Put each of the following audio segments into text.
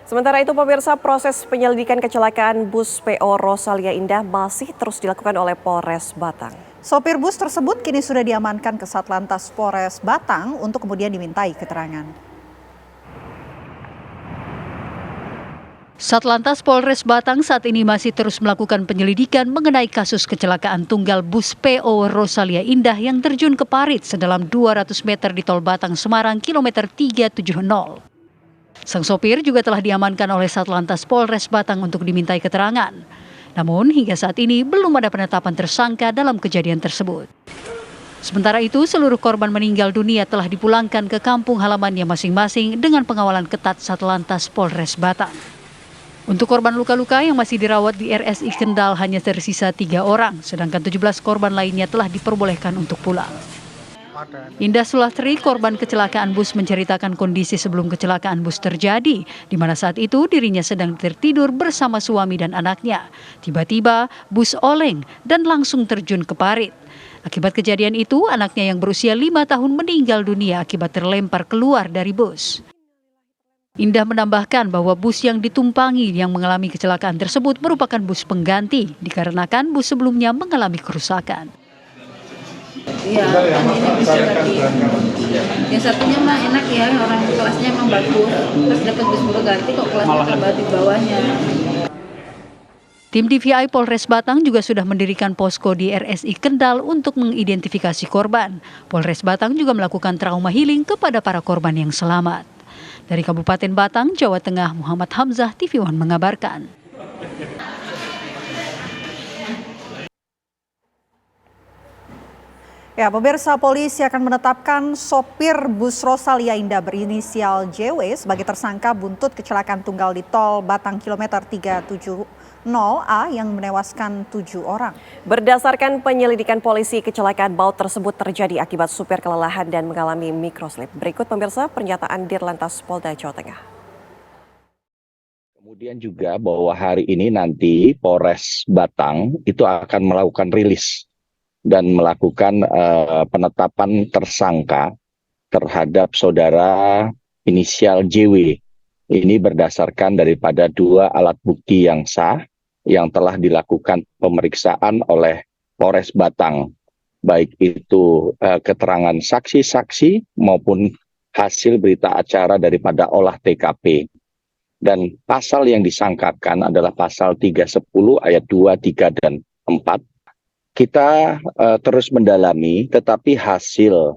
Sementara itu pemirsa, proses penyelidikan kecelakaan bus PO Rosalia Indah masih terus dilakukan oleh Polres Batang. Sopir bus tersebut kini sudah diamankan ke Satlantas Polres Batang untuk kemudian dimintai keterangan. Satlantas Polres Batang saat ini masih terus melakukan penyelidikan mengenai kasus kecelakaan tunggal bus PO Rosalia Indah yang terjun ke parit sedalam 200 meter di Tol Batang Semarang kilometer 370. Sang sopir juga telah diamankan oleh Satlantas Polres Batang untuk dimintai keterangan. Namun hingga saat ini belum ada penetapan tersangka dalam kejadian tersebut. Sementara itu, seluruh korban meninggal dunia telah dipulangkan ke kampung halamannya masing-masing dengan pengawalan ketat Satlantas Polres Batang. Untuk korban luka-luka yang masih dirawat di RSI Kendal hanya tersisa 3 orang, sedangkan 17 korban lainnya telah diperbolehkan untuk pulang. Indah Sulastri, korban kecelakaan bus, menceritakan kondisi sebelum kecelakaan bus terjadi, di mana saat itu dirinya sedang tertidur bersama suami dan anaknya. Tiba-tiba bus oleng dan langsung terjun ke parit. Akibat kejadian itu, anaknya yang berusia 5 tahun meninggal dunia akibat terlempar keluar dari bus. Indah menambahkan bahwa bus yang ditumpangi yang mengalami kecelakaan tersebut merupakan bus pengganti, dikarenakan bus sebelumnya mengalami kerusakan. Iya, ini bisa ganti. Yang satunya mah enak ya, orang kelasnya emang bagus. Terus dapat bus pengganti kok kelasnya tambah di bawahnya. Tim DVI Polres Batang juga sudah mendirikan posko di RSI Kendal untuk mengidentifikasi korban. Polres Batang juga melakukan trauma healing kepada para korban yang selamat. Dari Kabupaten Batang, Jawa Tengah, Muhammad Hamzah, TV One mengabarkan. Ya, pemirsa, polisi akan menetapkan sopir bus Rosalia Indah berinisial JW sebagai tersangka buntut kecelakaan tunggal di Tol Batang kilometer 370A yang menewaskan 7 orang. Berdasarkan penyelidikan polisi, kecelakaan maut tersebut terjadi akibat supir kelelahan dan mengalami microslip. Berikut pemirsa pernyataan Dirlantas Polda Jawa Tengah. Kemudian juga bahwa hari ini nanti Polres Batang itu akan melakukan rilis dan melakukan penetapan tersangka terhadap saudara inisial JW. Ini berdasarkan daripada 2 alat bukti yang sah yang telah dilakukan pemeriksaan oleh Polres Batang. Baik itu keterangan saksi-saksi maupun hasil berita acara daripada olah TKP. Dan pasal yang disangkakan adalah pasal 310 ayat 2, 3, dan 4. Kita terus mendalami, tetapi hasil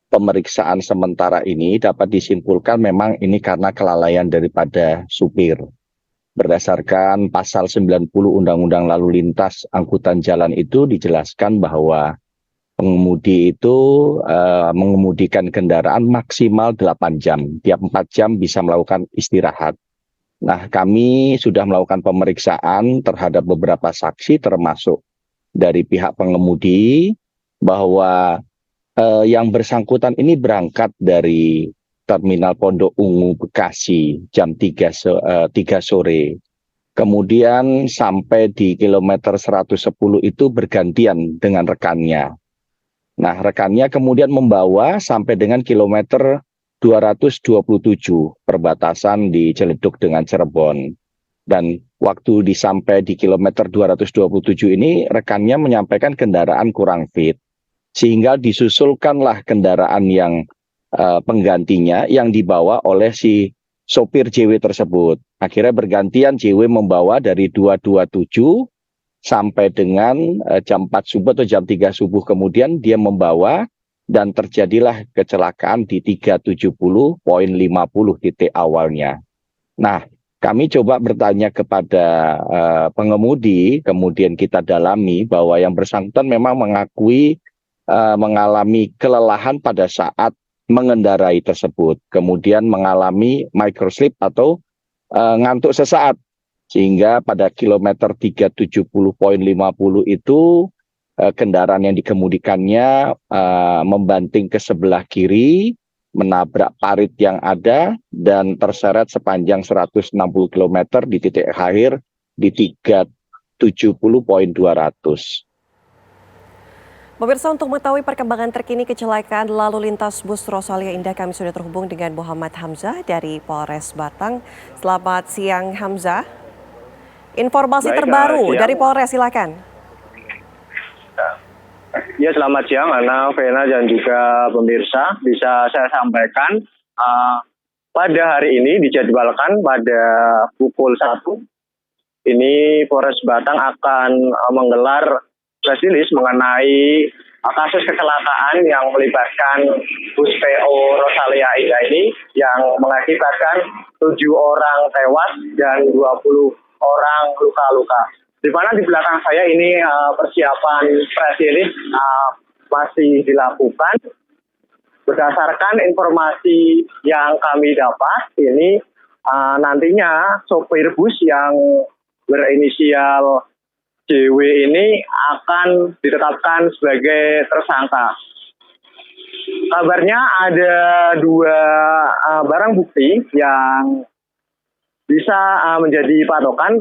pemeriksaan sementara ini dapat disimpulkan memang ini karena kelalaian daripada supir. Berdasarkan pasal 90 Undang-Undang Lalu Lintas Angkutan Jalan itu dijelaskan bahwa pengemudi itu mengemudikan kendaraan maksimal 8 jam. Tiap 4 jam bisa melakukan istirahat. Nah, kami sudah melakukan pemeriksaan terhadap beberapa saksi termasuk dari pihak pengemudi bahwa yang bersangkutan ini berangkat dari Terminal Pondok Ungu Bekasi jam 3 sore. Kemudian sampai di kilometer 110 itu bergantian dengan rekannya. Nah, rekannya kemudian membawa sampai dengan kilometer 227 perbatasan di Ciledug dengan Cirebon. Dan waktu sampai di kilometer 227 ini rekannya menyampaikan kendaraan kurang fit. Sehingga disusulkanlah kendaraan yang penggantinya yang dibawa oleh si sopir JW tersebut. Akhirnya bergantian JW membawa dari 227 sampai dengan jam 4 subuh atau jam 3 subuh kemudian dia membawa dan terjadilah kecelakaan di 370.50 titik awalnya. Nah, kami coba bertanya kepada pengemudi, kemudian kita dalami bahwa yang bersangkutan memang mengakui mengalami kelelahan pada saat mengendarai tersebut. Kemudian mengalami microslip atau ngantuk sesaat. Sehingga pada kilometer 370.50 itu kendaraan yang dikemudikannya membanting ke sebelah kiri, menabrak parit yang ada dan terseret sepanjang 160 km di titik akhir di 370.200. Pemirsa, untuk mengetahui perkembangan terkini kecelakaan lalu lintas bus Rosalia Indah, kami sudah terhubung dengan Muhammad Hamzah dari Polres Batang. Selamat siang Hamzah. Informasi Baik, terbaru siang. dari Polres, silakan. Ya, selamat siang Ana, Vena dan juga pemirsa. Bisa saya sampaikan pada hari ini dijadwalkan pada pukul 1 ini Polres Batang akan menggelar press release mengenai kasus kecelakaan yang melibatkan bus PO Rosalia Indah ini yang mengakibatkan 7 orang tewas dan 20 orang luka-luka. Di mana di belakang saya ini persiapan press release masih dilakukan. Berdasarkan informasi yang kami dapat, ini nantinya sopir bus yang berinisial JW ini akan ditetapkan sebagai tersangka. Kabarnya ada 2 barang bukti yang bisa menjadi patokan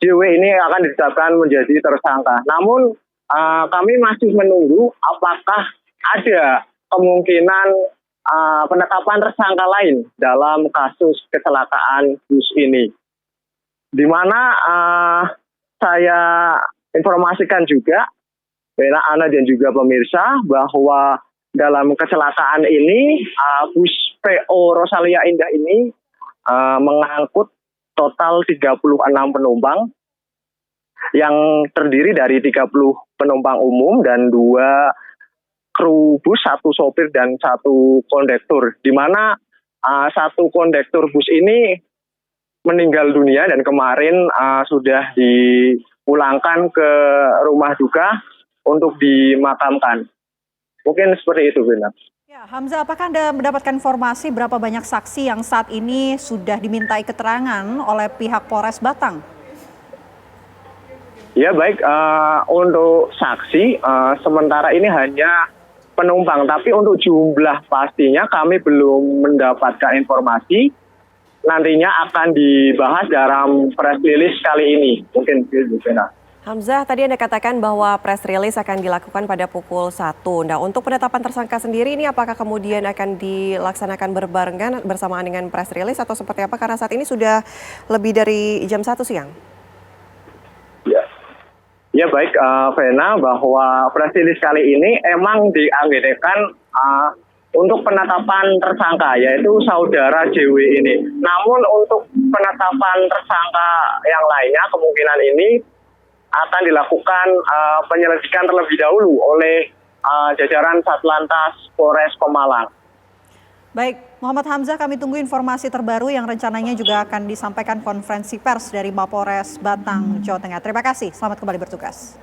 JW ini akan ditetapkan menjadi tersangka. Namun kami masih menunggu apakah ada kemungkinan penetapan tersangka lain dalam kasus kecelakaan bus ini. Di mana saya informasikan juga, Bella, Ana dan juga pemirsa, bahwa dalam kecelakaan ini bus PO Rosalia Indah ini mengangkut total 36 penumpang yang terdiri dari 30 penumpang umum dan 2 kru bus, 1 sopir dan 1 kondektur. Di mana 1 kondektur bus ini meninggal dunia dan kemarin sudah dipulangkan ke rumah duka untuk dimakamkan. Mungkin seperti itu, Benar. Ya, Hamzah, apakah Anda mendapatkan informasi berapa banyak saksi yang saat ini sudah dimintai keterangan oleh pihak Polres Batang? Ya, baik. Untuk saksi, sementara ini hanya penumpang. Tapi untuk jumlah pastinya kami belum mendapatkan informasi. Nantinya akan dibahas dalam press release kali ini. Mungkin itu, Benar. Hamzah, tadi Anda katakan bahwa press release akan dilakukan pada pukul 1. Nah, untuk penetapan tersangka sendiri ini apakah kemudian akan dilaksanakan berbarengan bersamaan dengan press release atau seperti apa? Karena saat ini sudah lebih dari jam 1 siang. Ya baik, Vena, bahwa press release kali ini emang diagendakan untuk penetapan tersangka, yaitu saudara JW ini. Namun untuk penetapan tersangka yang lainnya, kemungkinan ini akan dilakukan penyelidikan terlebih dahulu oleh jajaran Satlantas Polres Pemalang. Baik, Muhammad Hamzah, kami tunggu informasi terbaru yang rencananya juga akan disampaikan konferensi pers dari Mapolres Batang, Jawa Tengah. Terima kasih, selamat kembali bertugas.